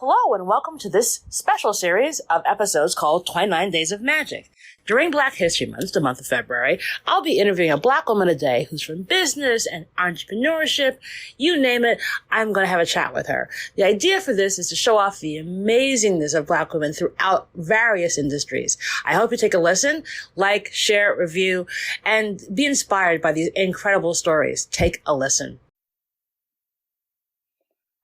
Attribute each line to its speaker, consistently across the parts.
Speaker 1: Hello and welcome to this special series of episodes called 29 Days of Magic. During Black History Month, the month of February, I'll be interviewing a Black woman a day who's from business and entrepreneurship. You name it, I'm going to have a chat with her. The idea for this is to show off the amazingness of Black women throughout various industries. I hope you take a listen, like, share, review, and be inspired by these incredible stories. Take a listen.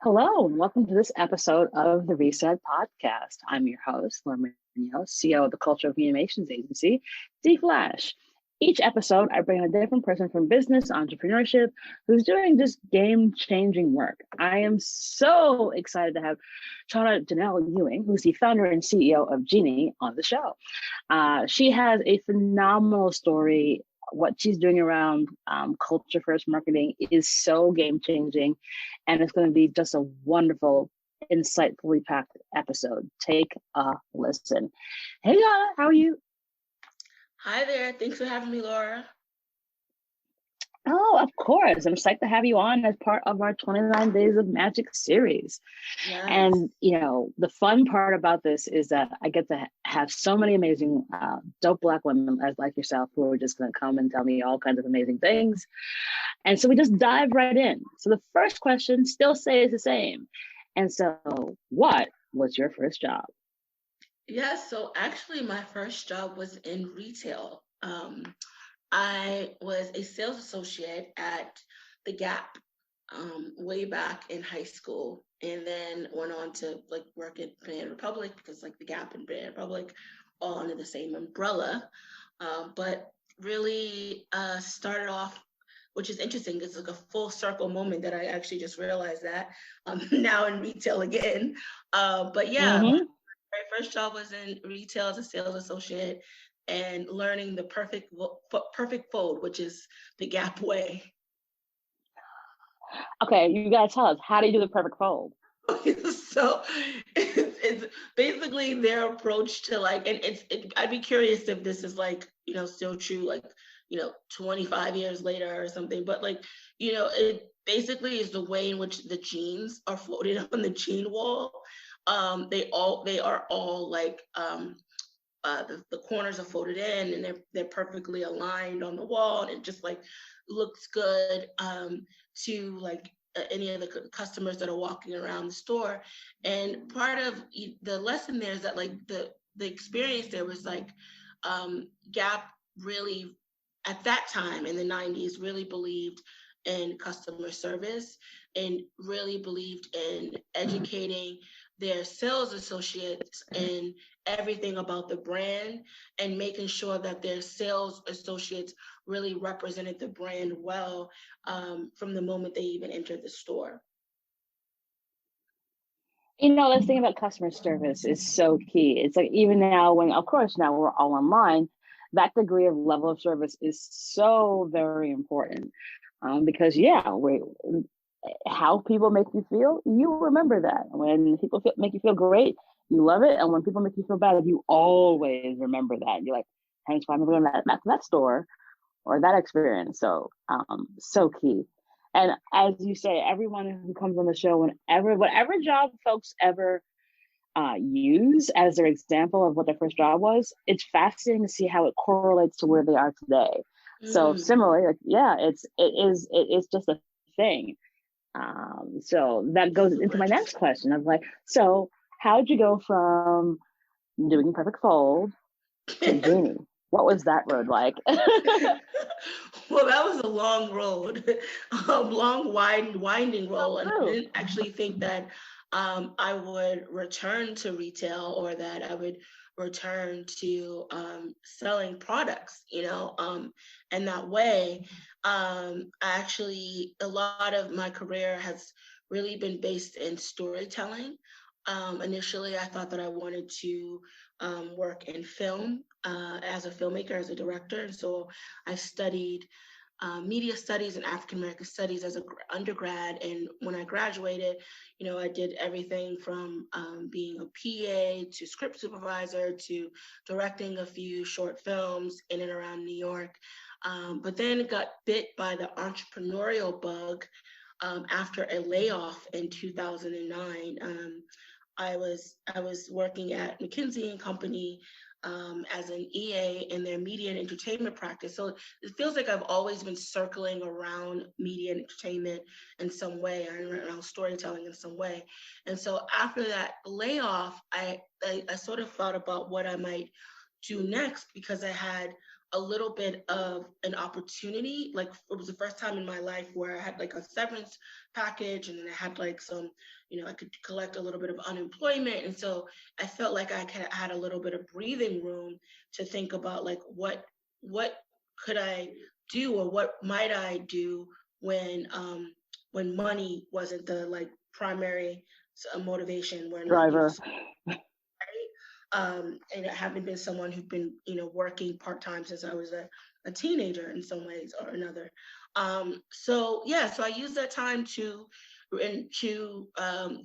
Speaker 1: Hello, and welcome to this episode of the Reset Podcast. I'm your host, Laura Munoz, CEO of the Culture of Communications Agency, D-Flash. Each episode, I bring a different person from business, entrepreneurship, who's doing just game-changing work. I am so excited to have Chana Ginelle Ewing, who's the founder and CEO of GEENIE, on the show. She has a phenomenal story. What she's doing around culture first marketing is so game changing, and it's going to be just a wonderful, insightfully packed episode. Take a listen. Hey, Yana, how are you?
Speaker 2: Hi there. Thanks for having me, Laura.
Speaker 1: Oh, of course. I'm psyched to have you on as part of our 29 Days of Magic series.
Speaker 2: Yes.
Speaker 1: And, the fun part about this is that I get to have so many amazing, dope Black women like yourself who are just going to come and tell me all kinds of amazing things. And so we just dive right in. So the first question still stays the same. And so what was your first job?
Speaker 2: Yes. So actually, my first job was in retail. I was a sales associate at the Gap way back in high school, and then went on to work at Banana Republic because the Gap and Banana Republic all under the same umbrella. But really started off, which is interesting. It's like a full circle moment that I actually just realized that now in retail again. But yeah, my very first job was in retail as a sales associate, and learning the perfect fold, which is the Gap way.
Speaker 1: Okay, you gotta tell us, how do you do the perfect fold?
Speaker 2: So it's basically their approach to I'd be curious if this is still true 25 years later or something, but it basically is the way in which the jeans are folded on the jean wall. They are all the corners are folded in, and they're perfectly aligned on the wall, and it just looks good to any of the customers that are walking around the store. And part of the lesson there is that the experience there was Gap really at that time in the 90s really believed in customer service and really believed in educating their sales associates in everything about the brand, and making sure that their sales associates really represented the brand well from the moment they even entered the store.
Speaker 1: This thing about customer service is so key. It's even now of course, now we're all online, that degree of level of service is so very important because, how people make you feel, you remember that. When people make you feel great, you love it. And when people make you feel bad, you always remember that. You're like, hence why I'm going back to that store or that experience. So, so key. And as you say, everyone who comes on the show, whatever job folks ever use as their example of what their first job was, it's fascinating to see how it correlates to where they are today. So similarly, it is just a thing. So that goes into my next question of so how'd you go from doing perfect fold to GEENIE? What was that road like?
Speaker 2: Well, that was a long road, a long, winding road. And I didn't actually think that I would return to retail, or that I would return to selling products, and that way. Actually, a lot of my career has really been based in storytelling. Initially, I thought that I wanted to work in film as a filmmaker, as a director. And so I studied media studies and African American studies as an undergrad. And when I graduated, I did everything from being a PA to script supervisor to directing a few short films in and around New York. But then got bit by the entrepreneurial bug after a layoff in 2009. I was working at McKinsey and Company as an EA in their media and entertainment practice. So it feels like I've always been circling around media and entertainment in some way, or around storytelling in some way. And so after that layoff, I sort of thought about what I might do next, because I had a little bit of an opportunity. Like, it was the first time in my life where I had like a severance package, and then I had like some, I could collect a little bit of unemployment. And so I felt like I had a little bit of breathing room to think about like what could I do, or what might I do when money wasn't the like primary motivation, when
Speaker 1: Driver.
Speaker 2: And I haven't been someone who's been, working part-time since I was a teenager in some ways or another. So I used that time to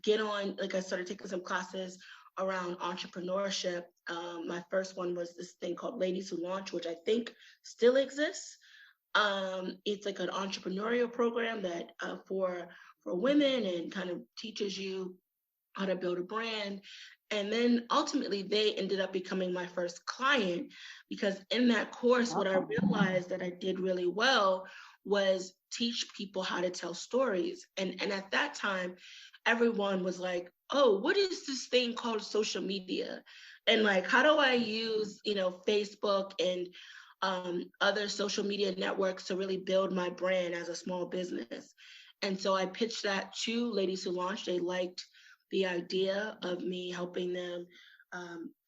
Speaker 2: get on, like I started taking some classes around entrepreneurship. My first one was this thing called Ladies Who Launch, which I think still exists. It's like an entrepreneurial program that for women, and kind of teaches you how to build a brand. And then ultimately they ended up becoming my first client, because in that course, what I realized that I did really well was teach people how to tell stories. And at that time, everyone was like, oh, what is this thing called social media? And like, how do I use, Facebook and other social media networks to really build my brand as a small business? And so I pitched that to Ladies Who Launch. They liked the idea of me helping them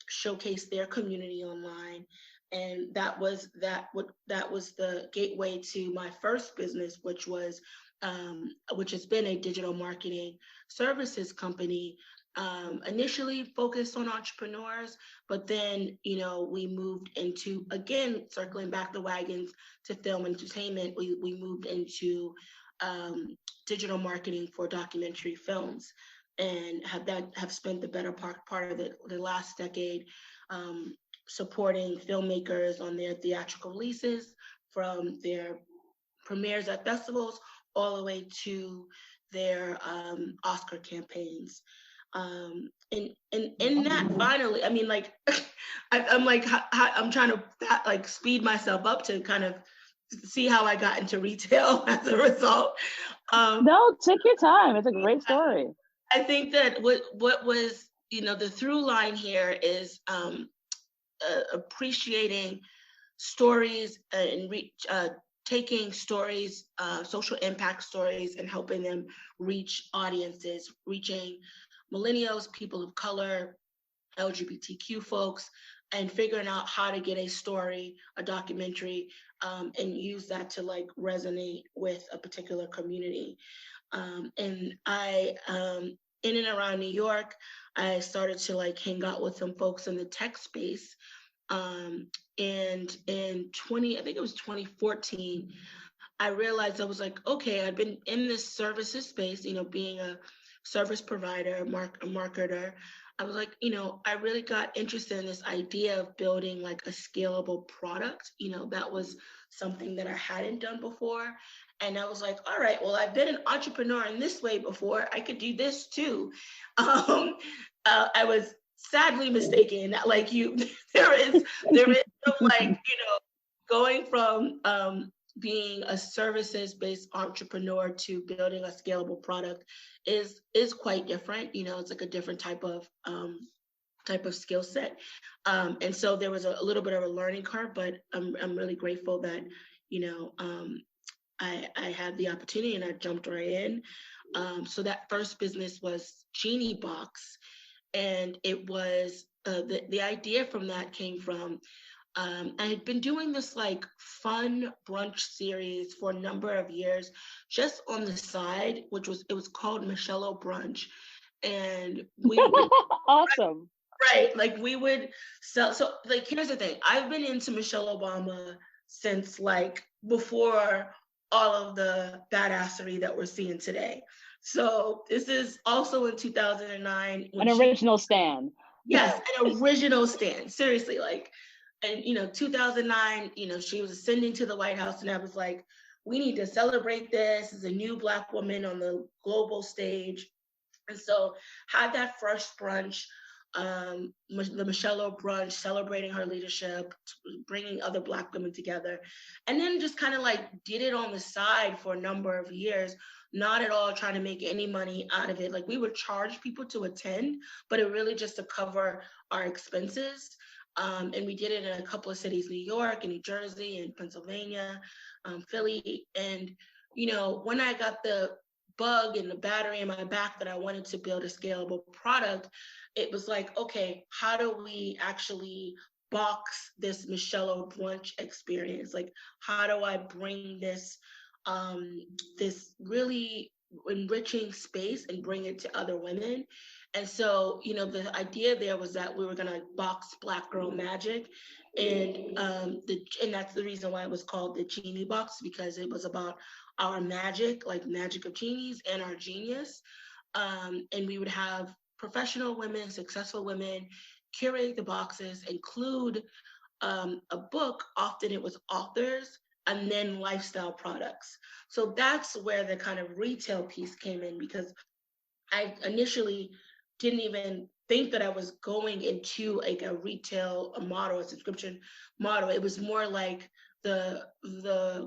Speaker 2: showcase their community online. And that was the gateway to my first business, which has been a digital marketing services company, initially focused on entrepreneurs, but then, we moved into, again, circling back the wagons to film entertainment, we moved into digital marketing for documentary films, and have spent the better part of the last decade supporting filmmakers on their theatrical releases, from their premieres at festivals all the way to their Oscar campaigns. And that, finally, I mean, like, I'm like, I'm trying to like speed myself up to kind of see how I got into retail as a result.
Speaker 1: No, take your time. It's a great story.
Speaker 2: I think that what was, the through line here is appreciating stories, and taking stories, social impact stories, and helping them reach audiences, reaching millennials, people of color, LGBTQ folks, and figuring out how to get a story, a documentary, and use that to like resonate with a particular community. And I, in and around New York, I started to like hang out with some folks in the tech space. And in I think it was 2014, I realized, I was like, okay, I've been in this services space, being a service provider, a marketer. I was like, I really got interested in this idea of building like a scalable product. That was something that I hadn't done before. And I was like, all right, well, I've been an entrepreneur in this way before. I could do this too. I was sadly mistaken. Like there is some like, going from being a services-based entrepreneur to building a scalable product is quite different. It's like a different type of skill set. And so there was a little bit of a learning curve, but I'm really grateful that, I had the opportunity and I jumped right in. So that first business was Geeniebox, and it was the idea from that came from, I had been doing this like fun brunch series for a number of years, just on the side, it was called Michello Brunch, and we would
Speaker 1: awesome.
Speaker 2: Right, like we would sell. So like, here's the thing: I've been into Michelle Obama since like before all of the badassery that we're seeing today. So this is also in 2009.
Speaker 1: An original stand.
Speaker 2: Yes, an original stand. Seriously, like, and 2009, she was ascending to the White House, and I was like, we need to celebrate this as a new Black woman on the global stage. And so had that first brunch, the Michelle O brunch, celebrating her leadership, bringing other Black women together, and then just kind of like did it on the side for a number of years, not at all trying to make any money out of it. Like we would charge people to attend, but it really just to cover our expenses. And we did it in a couple of cities, New York and New Jersey and Pennsylvania, Philly. And, you know, when I got the bug and the battery in my back that I wanted to build a scalable product, it was like, okay, how do we actually box this Michelle O brunch experience? Like, how do I bring this this really enriching space and bring it to other women? And so, you know, the idea there was that we were gonna box Black Girl Magic, and and that's the reason why it was called the Geeniebox, because it was about our magic, like magic of genies and our genius. And we would have professional women, successful women curate the boxes, include a book. Often it was authors, and then lifestyle products. So that's where the kind of retail piece came in, because I initially didn't even think that I was going into like a retail model, a subscription model. It was more like the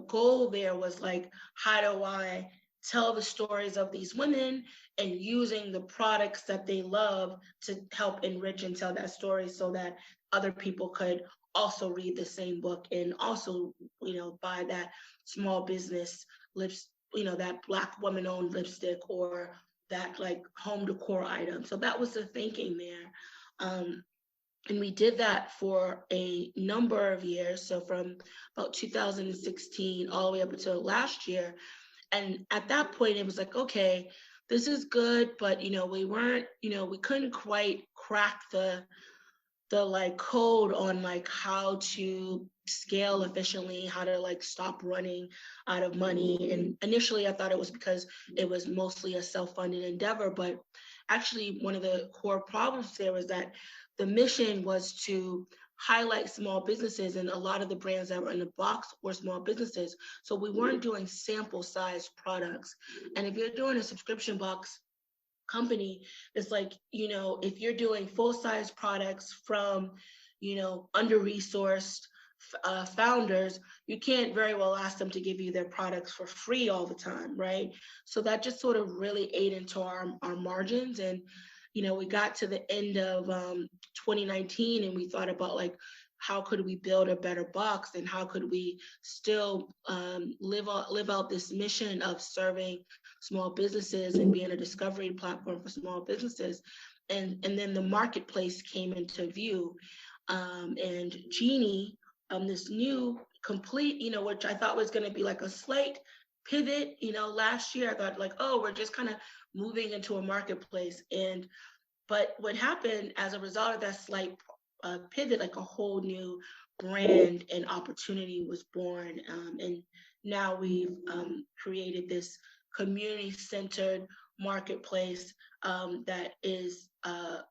Speaker 2: goal there was like, how do I tell the stories of these women and using the products that they love to help enrich and tell that story so that other people could also read the same book and also, you know, buy that small business lips, you know, that Black woman owned lipstick or that like home decor item. So that was the thinking there. And we did that for a number of years. So from about 2016 all the way up until last year. And at that point, it was like, okay, this is good, but you know, we weren't, you know, we couldn't quite crack the like code on like how to scale efficiently, how to like stop running out of money. And initially I thought it was because it was mostly a self-funded endeavor, but actually one of the core problems there was that the mission was to highlight small businesses, and a lot of the brands that were in the box were small businesses. So we weren't doing sample size products. And if you're doing a subscription box company, it's like, you know, if you're doing full-size products from, you know, under-resourced founders, you can't very well ask them to give you their products for free all the time, right? So that just sort of really ate into our margins. And, you know, we got to the end of 2019 and we thought about like, how could we build a better box, and how could we still live out this mission of serving small businesses and being a discovery platform for small businesses. And then the marketplace came into view, and GEENIE, this new complete, you know, which I thought was going to be like a slight pivot, you know, last year I thought like, oh, we're just kind of moving into a marketplace. But what happened as a result of that slight pivot, like a whole new brand and opportunity was born. And now we've created this community-centered marketplace that is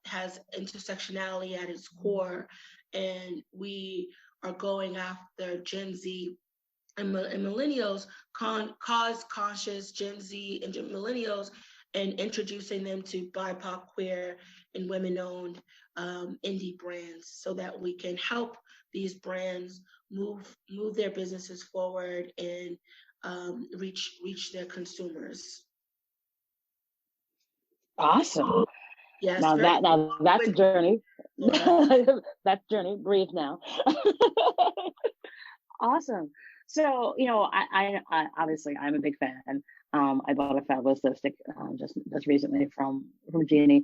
Speaker 2: has intersectionality at its core, and we are going after Gen Z and millennials, cause-conscious Gen Z and millennials, and introducing them to BIPOC, queer, and women-owned indie brands, so that we can help these brands move their businesses forward and reach their consumers.
Speaker 1: Awesome.
Speaker 2: Yes,
Speaker 1: Now that's a journey. That's journey. Breathe now. Awesome. So, you know, I obviously I'm a big fan. I bought a fabulous lipstick just recently from GEENIE.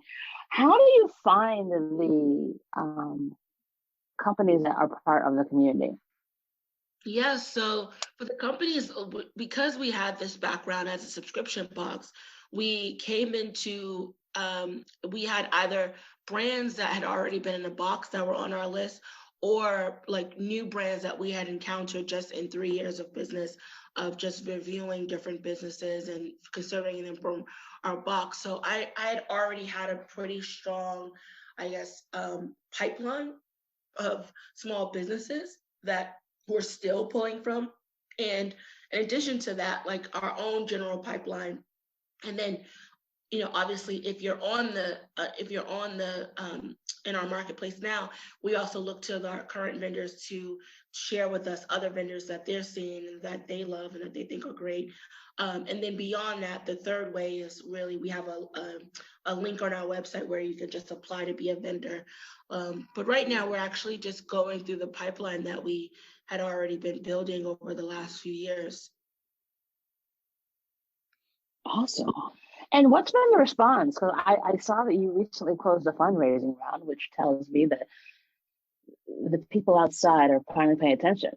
Speaker 1: How do you find the companies that are part of the community?
Speaker 2: Yeah, so for the companies, because we had this background as a subscription box, we came into, we had either brands that had already been in the box that were on our list, or like new brands that we had encountered just in 3 years of business, of just reviewing different businesses and considering them from our box. So I had already had a pretty strong, I guess, pipeline of small businesses that we're still pulling from. And in addition to that, like our own general pipeline. And then, obviously if you're on the in our marketplace now, we also look to our current vendors to share with us other vendors that they're seeing and that they love and that they think are great. And then beyond that, the third way is really we have a link on our website where you can just apply to be a vendor. But right now, we're actually just going through the pipeline that we had already been building over the last few years.
Speaker 1: Awesome. And what's been the response? Because I saw that you recently closed a fundraising round, which tells me that the people outside are finally paying attention.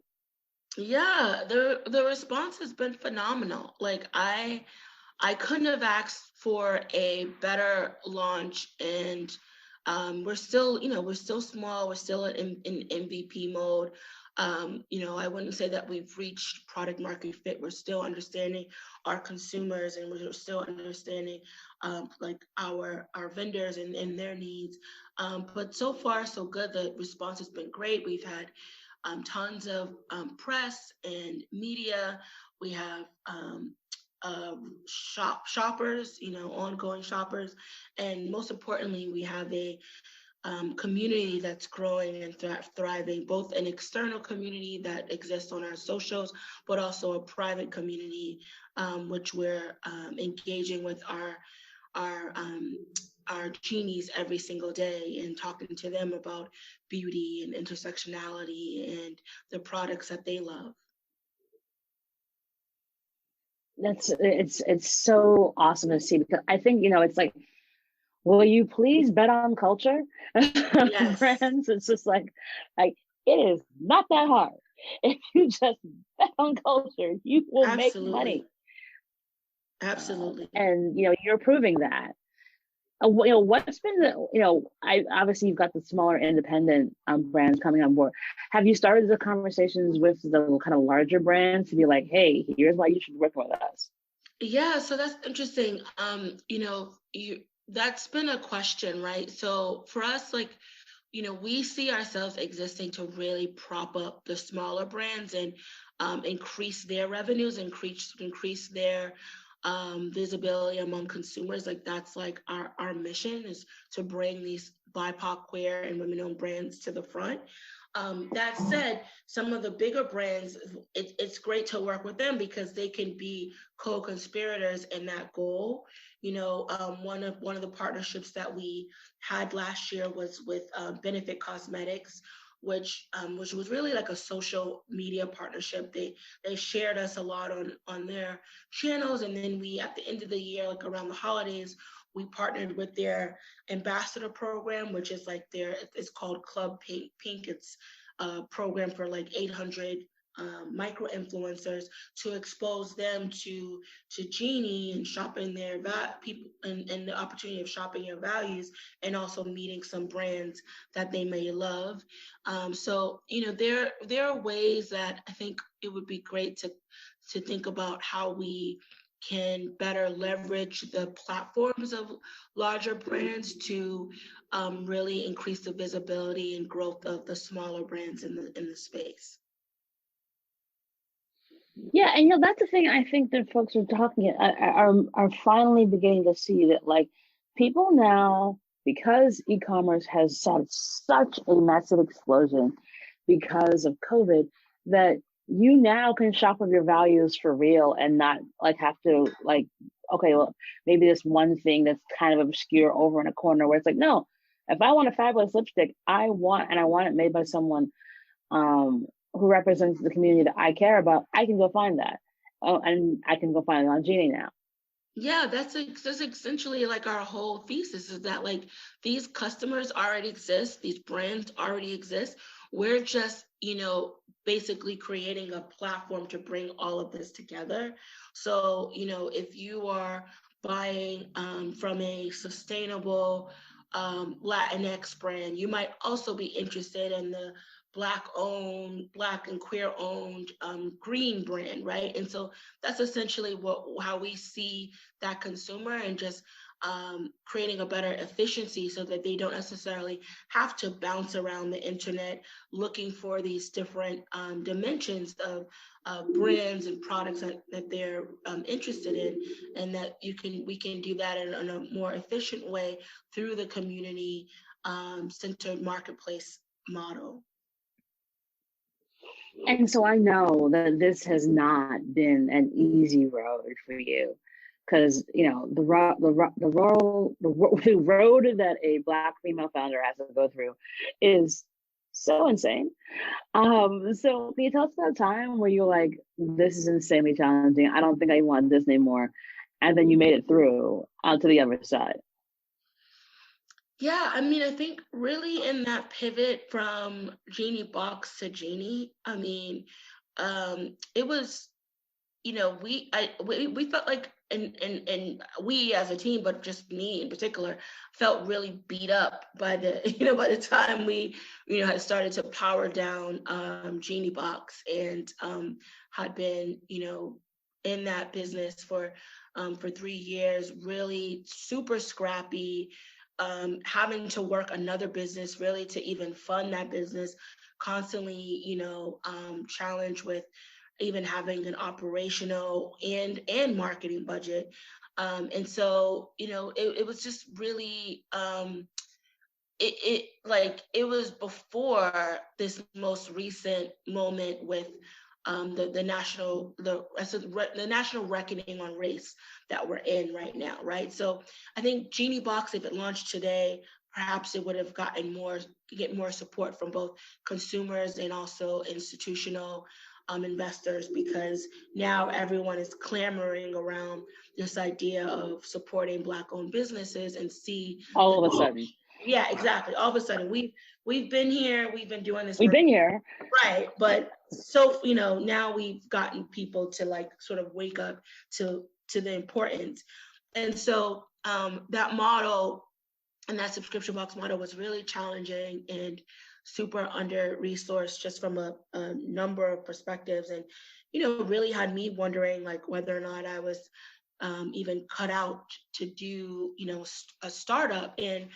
Speaker 2: Yeah, the response has been phenomenal. Like I couldn't have asked for a better launch, and we're still small. We're still in MVP mode. I wouldn't say that we've reached product market fit. We're still understanding our consumers, and we're still understanding like our vendors and their needs. But so far, so good. The response has been great. We've had tons of press and media. We have shoppers, ongoing shoppers, and most importantly, we have a community that's growing and thriving, both an external community that exists on our socials, but also a private community, which we're engaging with our our genies every single day and talking to them about beauty and intersectionality and the products that they love.
Speaker 1: It's so awesome to see, because I think, it's like, will you please bet on culture?
Speaker 2: Yes,
Speaker 1: Brands, it's just like it is not that hard. If you just bet on culture, you will make money.
Speaker 2: absolutely, absolutely.
Speaker 1: And you're proving that. What's been I obviously you've got the smaller independent brands coming on board. Have you started the conversations with the kind of larger brands to be like, hey, here's why you should work with us?
Speaker 2: Yeah, so that's interesting. That's been a question, right? So for us, like, we see ourselves existing to really prop up the smaller brands and increase their revenues, increase their visibility among consumers. Like that's like our mission is to bring these BIPOC, queer, and women-owned brands to the front. That said, some of the bigger brands, it's great to work with them because they can be co-conspirators in that goal. One of the partnerships that we had last year was with Benefit Cosmetics, which was really like a social media partnership. They shared us a lot on their channels, and then we at the end of the year, like around the holidays, we partnered with their ambassador program, which is like it's called Club Pink. It's a program for like 800 micro influencers to expose them to GEENIE and shopping their people and the opportunity of shopping your values and also meeting some brands that they may love. So there are ways that I think it would be great to think about how we can better leverage the platforms of larger brands to really increase the visibility and growth of the smaller brands in the space.
Speaker 1: Yeah, and that's the thing I think that folks are talking are finally beginning to see that, like, people now, because e-commerce has had such a massive explosion because of COVID, that you now can shop with your values for real and not like have to like, okay, well, maybe this one thing that's kind of obscure over in a corner where it's like, no, if I want a fabulous lipstick, I want it made by someone who represents the community that I care about, I can go find that. Oh, and I can go find it on GENIE now.
Speaker 2: Yeah, that's essentially like our whole thesis is that like these customers already exist, these brands already exist. We're just, basically creating a platform to bring all of this together. So, if you are buying from a sustainable Latinx brand, you might also be interested in the Black and queer owned green brand, right? And so that's essentially how we see that consumer and just creating a better efficiency so that they don't necessarily have to bounce around the internet looking for these different dimensions of brands and products that they're interested in, and that we can do that in a more efficient way through the community centered marketplace model.
Speaker 1: And so I know that this has not been an easy road for you, because the road that a Black female founder has to go through is so insane. So can you tell us about a time where you're like, this is insanely challenging, I don't think I want this anymore, and then you made it through out to the other side?
Speaker 2: Yeah, I mean, I think really in that pivot from Geeniebox to Geenie, I mean, it was, we felt like, and we as a team, but just me in particular, felt really beat up by the, by the time we, had started to power down Geeniebox, and had been, in that business for 3 years, really super scrappy, having to work another business really to even fund that business, constantly, challenged with even having an operational and marketing budget. And so, it was just really, it was before this most recent moment with the national the national reckoning on race that we're in right now, right? So I think Geeniebox, if it launched today, perhaps it would have get more support from both consumers and also institutional investors, because now everyone is clamoring around this idea of supporting Black-owned businesses, and see
Speaker 1: All of a
Speaker 2: the,
Speaker 1: sudden,
Speaker 2: yeah, exactly. All of a sudden, we've been here, we've been doing this
Speaker 1: we've
Speaker 2: for,
Speaker 1: been here.
Speaker 2: right, but so now we've gotten people to like sort of wake up to the importance, and so that model and that subscription box model was really challenging and super under resourced, just from a number of perspectives, and really had me wondering like whether or not I was even cut out to do a startup. And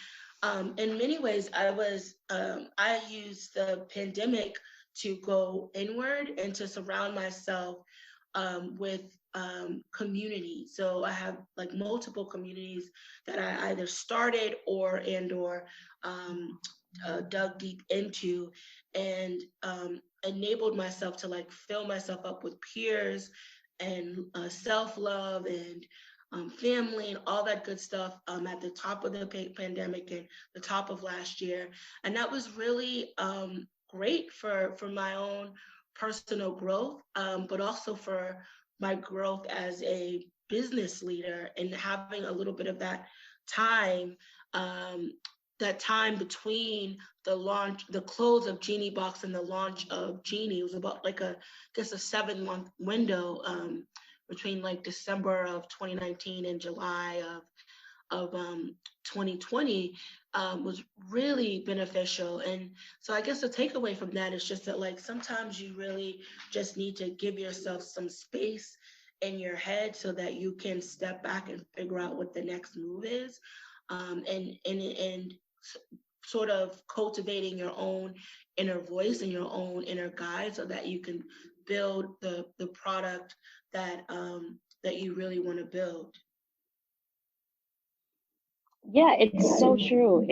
Speaker 2: in many ways, I used the pandemic to go inward and to surround myself with community. So I have like multiple communities that I either started or dug deep into, and enabled myself to like fill myself up with peers and self-love and family and all that good stuff at the top of the pandemic and the top of last year. And that was really great for my own personal growth, but also for my growth as a business leader, and having a little bit of time, um, that time between the close of Geeniebox and the launch of Geenie. It was about like I guess a 7-month window between like December of 2019 and July of 2020, was really beneficial. And so I guess the takeaway from that is just that like sometimes you really just need to give yourself some space in your head so that you can step back and figure out what the next move is, and sort of cultivating your own inner voice and your own inner guide so that you can build the product that that you really want to build.
Speaker 1: Yeah, it's so true.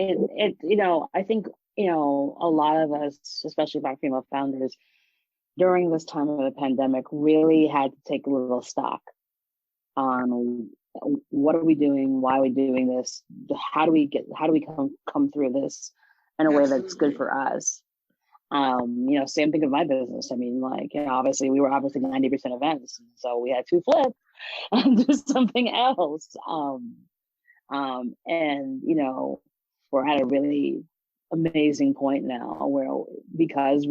Speaker 1: I think, a lot of us, especially Black female founders, during this time of the pandemic, really had to take a little stock on what are we doing, why are we doing this, how do we come through this in a way that's good for us. Same thing with my business. I mean, like, obviously we were 90% events, so we had to flip and do something else. And we're at a really amazing point now where, because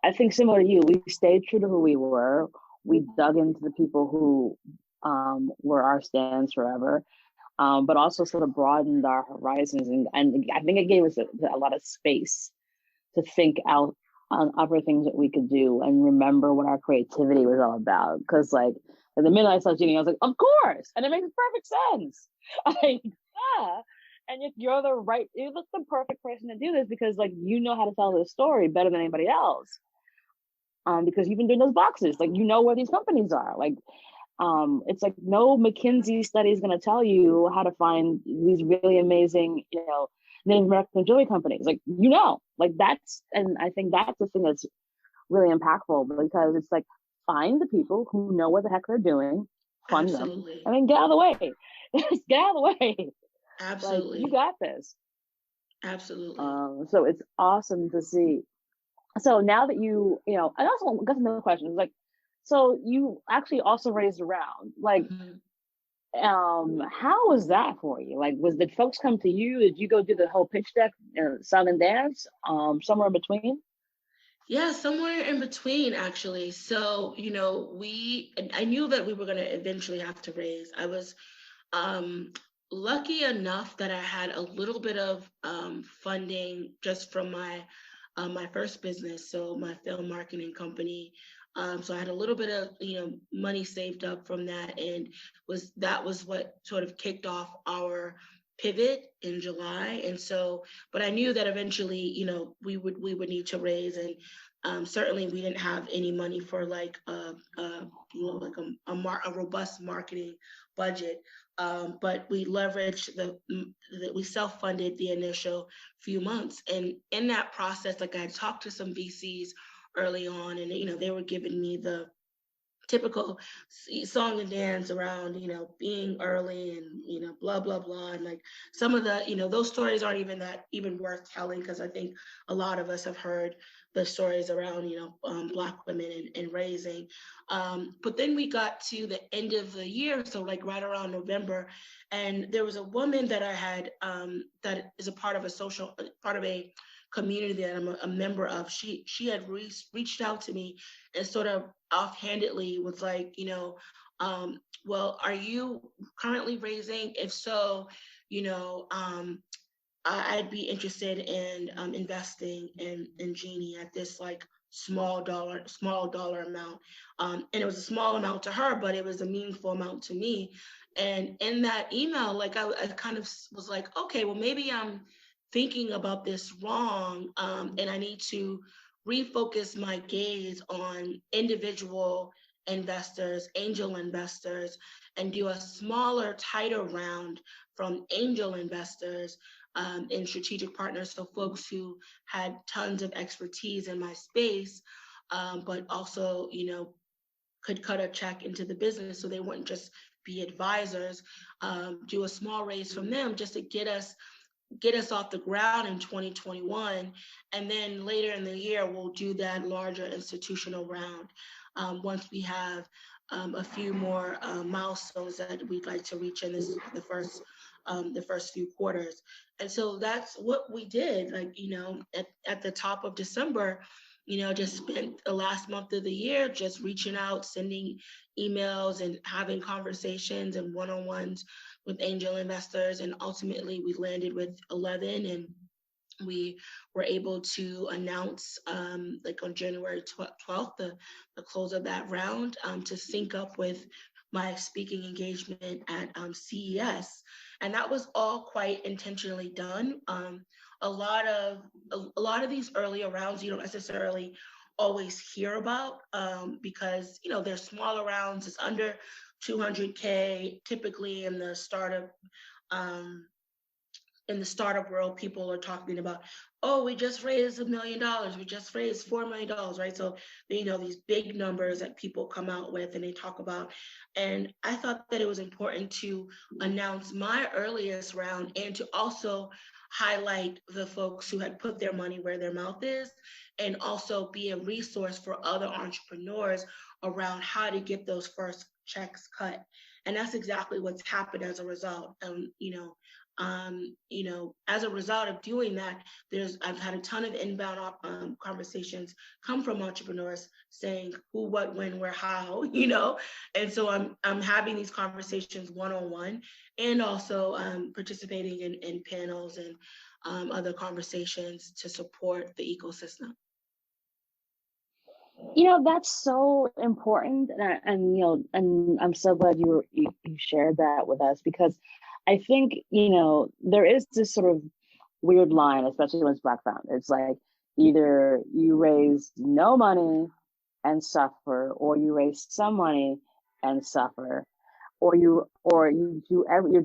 Speaker 1: I think similar to you, we stayed true to who we were. We dug into the people who were our stands forever, but also sort of broadened our horizons. And I think it gave us a lot of space to think out on other things that we could do and remember what our creativity was all about. Because like And the minute I saw Jeannie, I was like, of course. And it makes perfect sense. Like, yeah. And you're the right, you're the perfect person to do this because like, you know how to tell this story better than anybody else. Because you've been doing those boxes, like, you know where these companies are. Like, it's like no McKinsey study is going to tell you how to find these really amazing, Native American jewelry companies. Like, like that's, and I think that's the thing that's really impactful because it's like, find the people who know what the heck they're doing, fund them,
Speaker 2: Absolutely.
Speaker 1: and then get out of the way. Just get out of the way. Like, you
Speaker 2: Absolutely.
Speaker 1: got this.
Speaker 2: Absolutely.
Speaker 1: So it's awesome to see. So now that I also got another question. Like, so you actually also raised around, like,
Speaker 2: Mhm.
Speaker 1: how was that for you? Like, did folks come to you? Did you go do the whole pitch deck, song and dance, somewhere in between?
Speaker 2: Yeah, somewhere in between, actually. So, I knew that we were going to eventually have to raise. I was um, lucky enough that I had a little bit of funding just from my first business, so my film marketing company. So I had a little bit of money saved up from that, and that was what sort of kicked off our pivot in July. And so, but I knew that eventually, we would need to raise, and certainly we didn't have any money for like a robust marketing budget. But we leveraged we self-funded the initial few months, and in that process, like I talked to some VCs early on, and they were giving me the typical song and dance around being early and blah blah blah, and like some of the those stories aren't even worth telling, because I think a lot of us have heard the stories around Black women and raising. But then we got to the end of the year, so like right around November, and there was a woman that I had that is a part of a community that I'm a member of. She had reached out to me and sort of offhandedly was like, well, are you currently raising? If so, I'd be interested in investing in GEENIE at this like small dollar amount. And it was a small amount to her, but it was a meaningful amount to me. And in that email, like I kind of was like, okay, well, maybe I'm thinking about this wrong. And I need to refocus my gaze on individual investors, angel investors, and do a smaller, tighter round from angel investors and strategic partners, so folks who had tons of expertise in my space, but also, could cut a check into the business, so they wouldn't just be advisors. Do a small raise from them just to get us off the ground in 2021, and then later in the year we'll do that larger institutional round once we have a few more milestones that we'd like to reach in the first few quarters. And so that's what we did. Like, at the top of December, just spent the last month of the year just reaching out, sending emails and having conversations and one-on-ones with angel investors. And ultimately we landed with 11, and we were able to announce like on January 12th, the close of that round, to sync up with my speaking engagement at CES. And that was all quite intentionally done. A lot of these earlier rounds you don't necessarily always hear about, because they're smaller rounds. It's under 200K typically um, in the startup world. People are talking about, oh, we just raised $1 million, we just raised $4 million, right? So these big numbers that people come out with and they talk about. And I thought that it was important to announce my earliest round and to also highlight the folks who had put their money where their mouth is, and also be a resource for other entrepreneurs around how to get those first checks cut. And that's exactly what's happened as a result. As a result of doing that, I've had a ton of inbound conversations come from entrepreneurs saying who, what, when, where, how, and so I'm having these conversations one-on-one, and also participating in panels and other conversations to support the ecosystem.
Speaker 1: That's so important, and I'm so glad you shared that with us, because I think there is this sort of weird line, especially when it's Black found. It's like either you raise no money and suffer, or you raise some money and suffer, or you're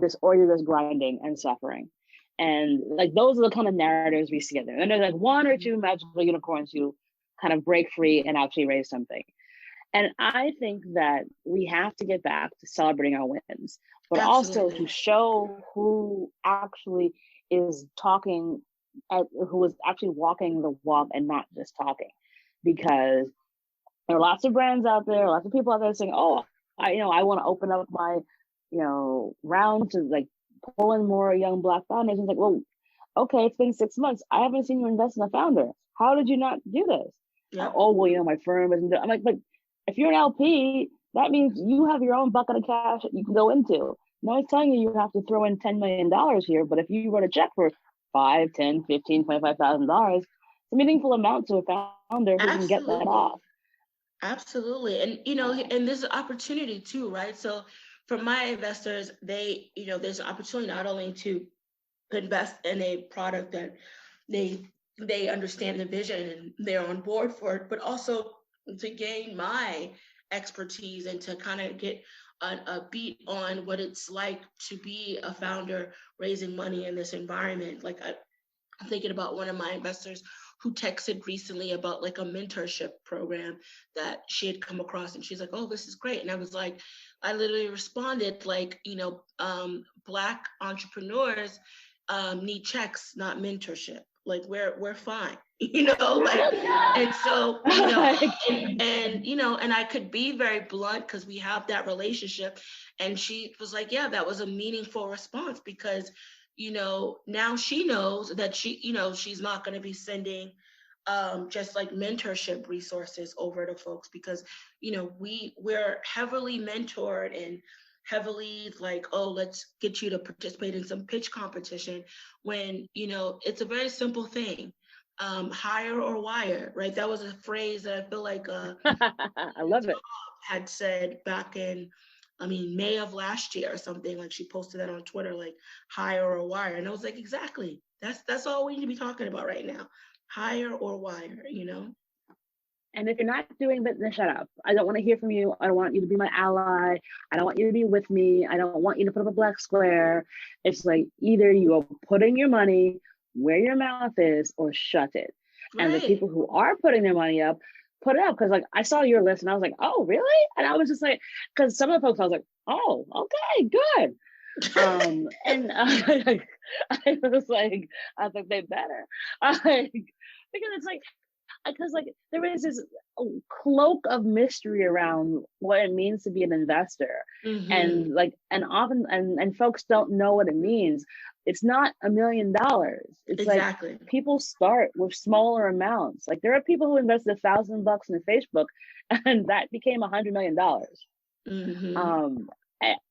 Speaker 1: just grinding and suffering. And like those are the kind of narratives we see out there. And there's like one or two magical unicorns who kind of break free and actually raise something. And I think that we have to get back to celebrating our wins, but also to show who actually is talking, who is actually walking the walk and not just talking. Because there are lots of brands out there, lots of people out there saying, "Oh, I want to open up my, round to like pull in more young Black founders." And it's like, well, okay, it's been 6 months. I haven't seen you invest in a founder. How did you not do this? Yeah. Oh, well, my firm isn't. I'm like, but if you're an LP, that means you have your own bucket of cash that you can go into. No one's telling you have to throw in $10 million here, but if you wrote a check for $5, 10, 15, $25,000, it's a meaningful amount to a founder who can get that off.
Speaker 2: Absolutely. And and there's an opportunity too, right? So for my investors, there's an opportunity not only to invest in a product that they understand the vision and they're on board for it, but also to gain my expertise and to kind of get a beat on what it's like to be a founder raising money in this environment. Like I'm thinking about one of my investors who texted recently about like a mentorship program that she had come across, and she's like, "Oh, this is great." And I was like, I literally responded like, Black entrepreneurs need checks, not mentorship. Like we're fine, like, and so, and I could be very blunt because we have that relationship. And she was like, yeah, that was a meaningful response, because now she knows that she's not going to be sending just like mentorship resources over to folks, because we're heavily mentored and heavily like, oh, let's get you to participate in some pitch competition, when it's a very simple thing. Hire or wire, right? That was a phrase that I feel like
Speaker 1: I love it.
Speaker 2: Had said back in May of last year or something. Like she posted that on Twitter, like hire or wire. And I was like, exactly. That's all we need to be talking about right now. Hire or wire,
Speaker 1: And if you're not doing that, then shut up. I don't want to hear from you. I don't want you to be my ally. I don't want you to be with me. I don't want you to put up a black square. It's like either you are putting your money where your mouth is or shut it. Right. And the people who are putting their money up, put it up. Because like I saw your list and I was like, oh, really? And I was just like, because some of the folks I was like, oh, okay, good. And I was like they better. Because it's like, because like there is this cloak of mystery around what it means to be an investor. Mm-hmm. and often folks don't know what it means. It's not $1 million. It's exactly. Like people start with smaller amounts. Like there are people who invested $1,000 in Facebook and that became $100 million. Mm-hmm.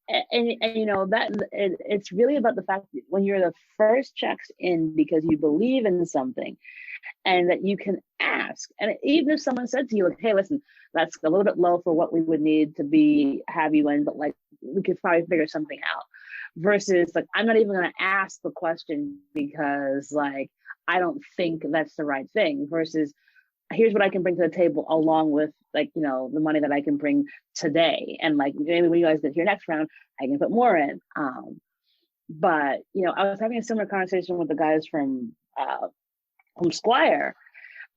Speaker 1: And that it's really about the fact that when you're the first checks in because you believe in something, and that you can ask. And even if someone said to you, like, hey, listen, that's a little bit low for what we would need to have you in, but like we could probably figure something out. Versus like, I'm not even going to ask the question because like I don't think that's the right thing. Versus here's what I can bring to the table along with like, the money that I can bring today. And like maybe when you guys get to your next round, I can put more in. But I was having a similar conversation with the guys from Squire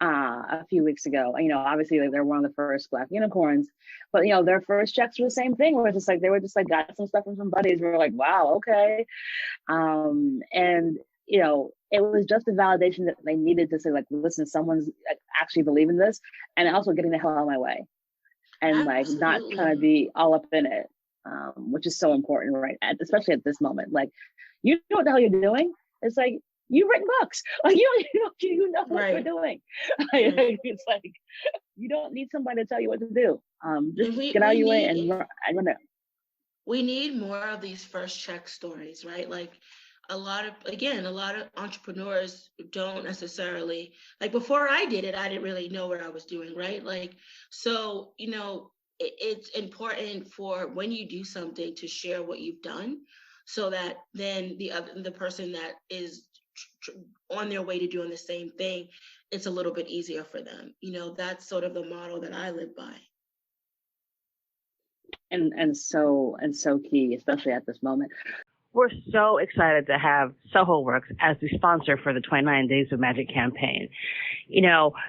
Speaker 1: a few weeks ago. Obviously like, they're one of the first Black unicorns, but their first checks were the same thing, where it's just like they were just like got some stuff from some buddies. We were like, wow, okay. And it was just a validation that they needed to say like, listen, someone's actually believing this, and also getting the hell out of my way, and like not trying to be all up in it, which is so important, right? Especially at this moment, like you know what the hell you're doing. It's like you've written books, like you know what you're doing. It's like you don't need somebody to tell you what to do. Just get out of your way and run it.
Speaker 2: We need more of these first check stories, right? Like a lot of entrepreneurs don't necessarily, like, before I did it, I didn't really know what I was doing, right? Like, so, it's important for when you do something to share what you've done, so that then the person that is on their way to doing the same thing, it's a little bit easier for them. That's sort of the model that I live by.
Speaker 1: And so key, especially at this moment.
Speaker 3: We're so excited to have Soho Works as the sponsor for the 29 Days of Magic campaign.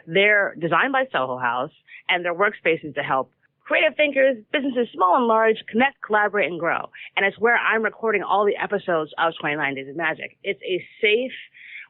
Speaker 3: They're designed by Soho House, and their workspaces to help creative thinkers, businesses small and large, connect, collaborate, and grow. And it's where I'm recording all the episodes of 29 Days of Magic. It's a safe,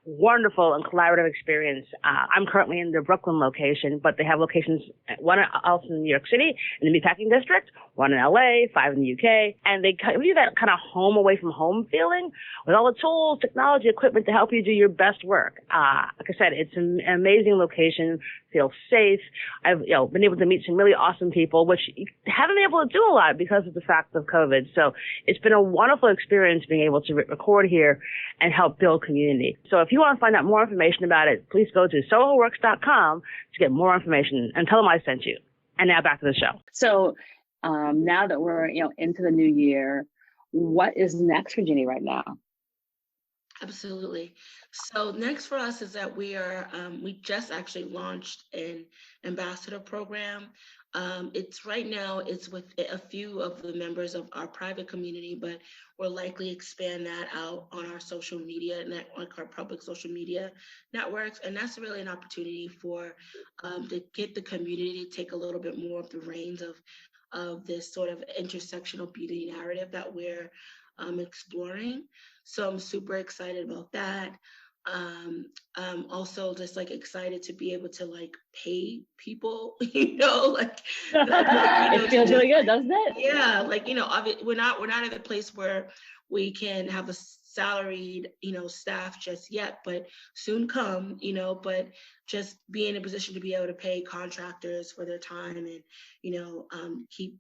Speaker 3: wonderful, and collaborative experience. I'm currently in the Brooklyn location, but they have locations, one else in New York City, in the Meatpacking District, one in LA, 5 in the UK, and they give you that kind of home away from home feeling with all the tools, technology, equipment to help you do your best work. Like I said, it's an amazing location, feels safe. I've been able to meet some really awesome people, which you haven't been able to do a lot because of the fact of COVID. So it's been a wonderful experience being able to record here and help build community. So if you want to find out more information about it, please go to sohoworks.com to get more information and tell them I sent you. And now back to the show.
Speaker 1: So now that we're into the new year, what is next for GEENIE right now?
Speaker 2: Absolutely. So next for us is that we just actually launched an ambassador program. It's right now, it's with a few of the members of our private community, but we'll likely expand that out on our social media network, our public social media networks. And that's really an opportunity to get the community to take a little bit more of the reins of this sort of intersectional beauty narrative that we're exploring. So I'm super excited about that. I'm also just like excited to be able to like pay people, like
Speaker 1: it feels really good, doesn't it?
Speaker 2: Yeah, like we're not at a place where we can have a salaried staff just yet, but soon come, but just be in a position to be able to pay contractors for their time and keep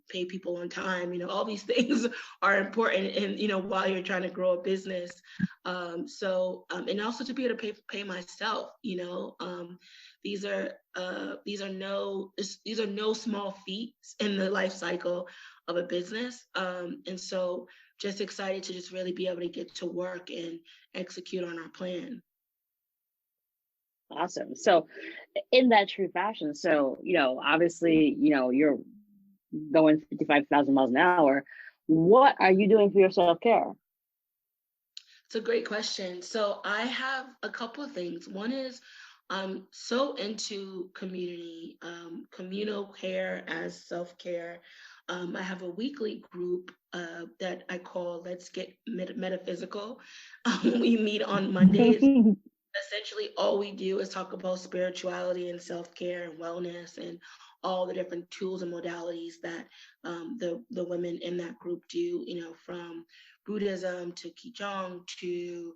Speaker 2: pay people on time. All these things are important, and while you're trying to grow a business. And also to be able to pay myself. These are no small feats in the life cycle of a business. And so just excited to just really be able to get to work and execute on our plan.
Speaker 1: Awesome. So in that true fashion, so obviously you're going 55,000 miles an hour. What are you doing for your self-care?
Speaker 2: It's a great question. So I have a couple of things. One is I'm so into community, communal care as self-care. I have a weekly group that I call Let's Get Metaphysical. We meet on Mondays. Essentially, all we do is talk about spirituality and self-care and wellness and all the different tools and modalities that the women in that group do, from Buddhism to Qigong to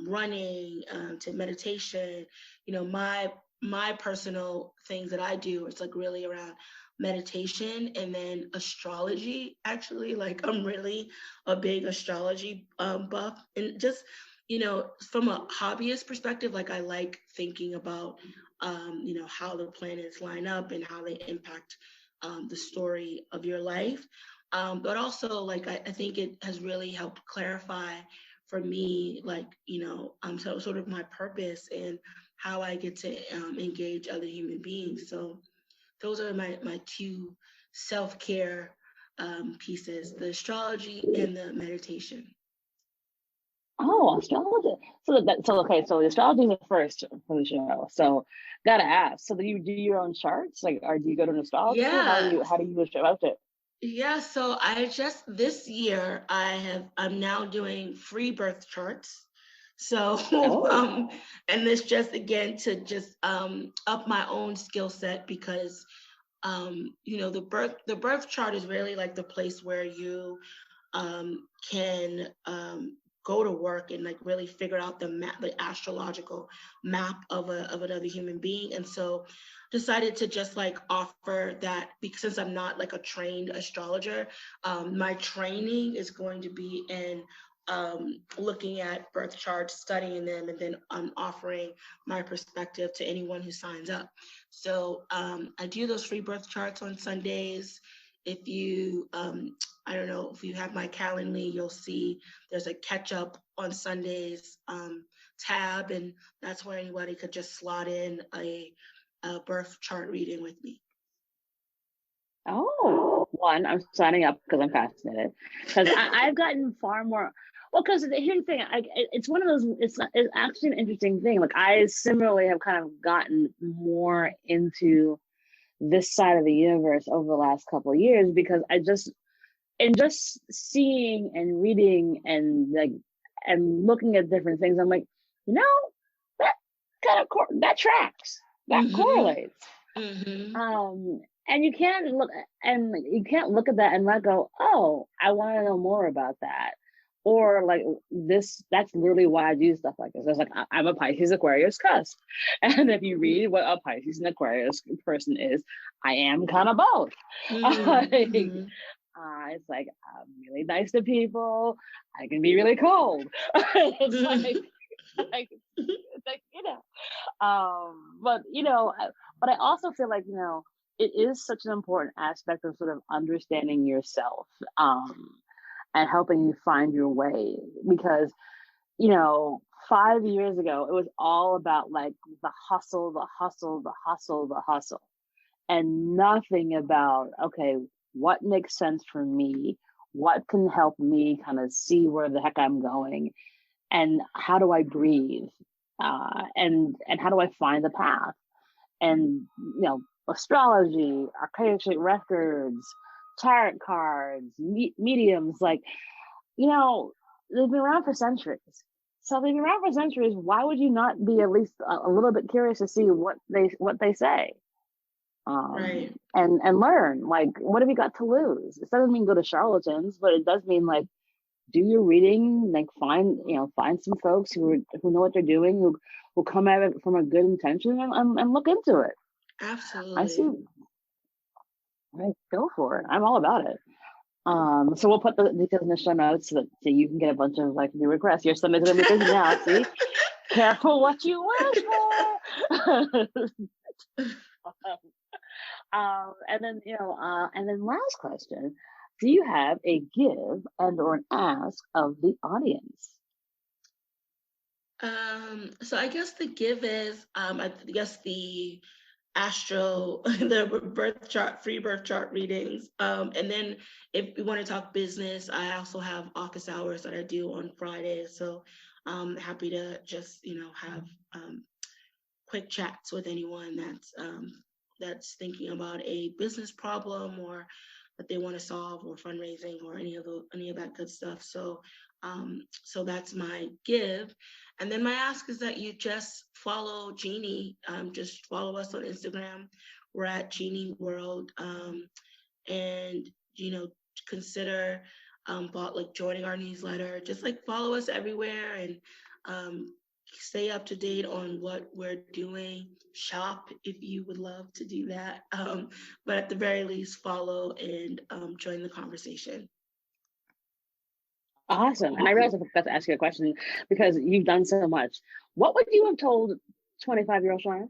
Speaker 2: running to meditation. My personal things that I do is like really around meditation and then astrology. Actually, like I'm really a big astrology buff, and just from a hobbyist perspective, like I like thinking about how the planets line up and how they impact the story of your life. But also, like, I think it has really helped clarify for me, like, sort of my purpose and how I get to engage other human beings. So those are my two self-care pieces, the astrology and the meditation.
Speaker 1: Oh, astrology. So the astrology is the first for the show. So gotta ask. So do you do your own charts? Like, or do you go to an astrologer?
Speaker 2: Yeah.
Speaker 1: How do you approach it?
Speaker 2: Yeah, so I just this year I'm now doing free birth charts. So and this just again to just up my own skill set because the birth chart is really like the place where you can go to work and like really figure out the astrological map of another human being. And so decided to just like offer that because since I'm not like a trained astrologer, my training is going to be in looking at birth charts, studying them, and then offering my perspective to anyone who signs up. So I do those free birth charts on Sundays. If you, I don't know, if you have my Calendly, you'll see there's a catch up on Sundays tab, and that's where anybody could just slot in a birth chart reading with me.
Speaker 1: Oh, one, I'm signing up because I'm fascinated. Because I've gotten far more. Well, because here's the thing, it's one of those. It's actually an interesting thing. Like I similarly have kind of gotten more into this side of the universe over the last couple of years because just seeing and reading and like and looking at different things, I'm like, that kind of that tracks, that correlates. And you can't look at that and not go, oh, I want to know more about that. Or like this, that's literally why I do stuff like this. I was like, I'm a Pisces Aquarius cusp. And if you read what a Pisces and Aquarius person is, I am kind of both. It's like, I'm really nice to people. I can be really cold. It's like, but I also feel like, it is such an important aspect of sort of understanding yourself and helping you find your way. Because, 5 years ago, it was all about like the hustle, the hustle, the hustle, the hustle, and nothing about, okay, what makes sense for me? What can help me kind of see where the heck I'm going? And how do I breathe? And how do I find the path? And, astrology, archaic records, tarot cards, mediums, like, they've been around for centuries. So they've been around for centuries. Why would you not be at least a little bit curious to see what they say?
Speaker 2: Right.
Speaker 1: And learn, like, what have you got to lose? It doesn't mean go to charlatans, but it does mean like do your reading, like find some folks who know what they're doing, who come at it from a good intention and look into it.
Speaker 2: Absolutely.
Speaker 1: I see. Right, go for it. I'm all about it. So we'll put the details in the show notes so you can get a bunch of like new requests. Your stomach's gonna be busy now. See, careful what you wish for. And then last question: do you have a give and or an ask of the audience?
Speaker 2: So I guess the give is, I guess the the free birth chart readings. And then if we want to talk business, I also have office hours that I do on Fridays. So I'm happy to just, have quick chats with anyone that's thinking about a business problem or that they want to solve, or fundraising, or any of that good stuff. So so that's my give. And then my ask is that you just follow GEENIE. Just follow us on Instagram. We're at GEENIE World. And consider like joining our newsletter. Just like follow us everywhere and stay up to date on what we're doing. Shop if you would love to do that. But at the very least, follow and join the conversation.
Speaker 1: Awesome. And I realized I forgot to ask you a question because you've done so much. What would you have told 25-year-old Chana?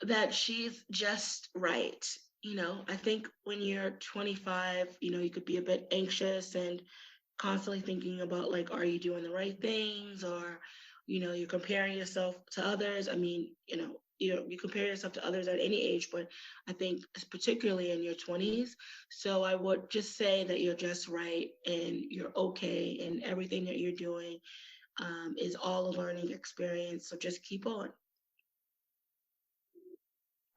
Speaker 2: That she's just right. I think when you're 25, you could be a bit anxious and constantly thinking about like, are you doing the right things? Or, you're comparing yourself to others. I mean, you compare yourself to others at any age, but I think particularly in your 20s. So I would just say that you're just right and you're okay, and everything that you're doing is all a learning experience. So just keep on.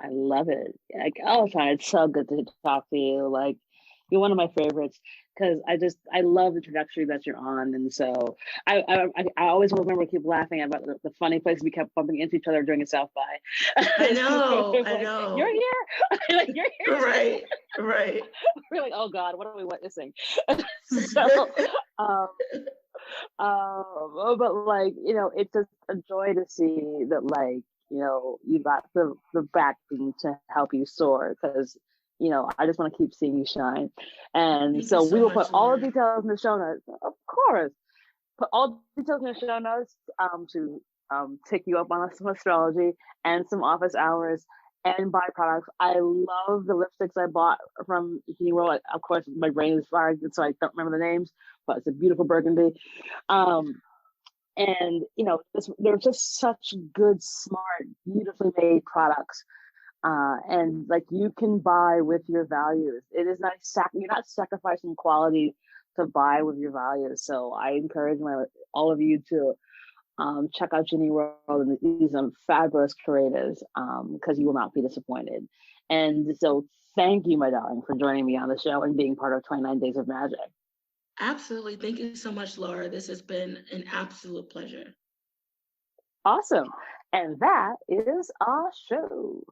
Speaker 1: I love it. Like, oh, Chana, it's so good to talk to you. Like, you're one of my favorites because I love the trajectory that you're on, and so I always remember keep laughing about the funny places we kept bumping into each other during a South by.
Speaker 2: I know,
Speaker 1: I know. You're here, like you're here.
Speaker 2: Right, right.
Speaker 1: We're like, oh God, what are we witnessing? So, but like it's just a joy to see that like you got the backing to help you soar because I just want to keep seeing you shine. And
Speaker 2: Thank you
Speaker 1: so we
Speaker 2: so
Speaker 1: will put
Speaker 2: much,
Speaker 1: all the
Speaker 2: Laura.
Speaker 1: details in the show notes. Of course, put all the details in the show notes to take you up on some astrology and some office hours and buy products. I love the lipsticks I bought from Genie World. Of course, my brain is fired, so I don't remember the names, but it's a beautiful burgundy. And they're just such good, smart, beautifully made products. And like you can buy with your values. It is not you're not sacrificing quality to buy with your values. So I encourage all of you to check out Genie World and these fabulous creators because you will not be disappointed. And so thank you, my darling, for joining me on the show and being part of 29 Days of Magic.
Speaker 2: Absolutely. Thank you so much, Laura. This has been an absolute pleasure.
Speaker 1: Awesome. And that is our show.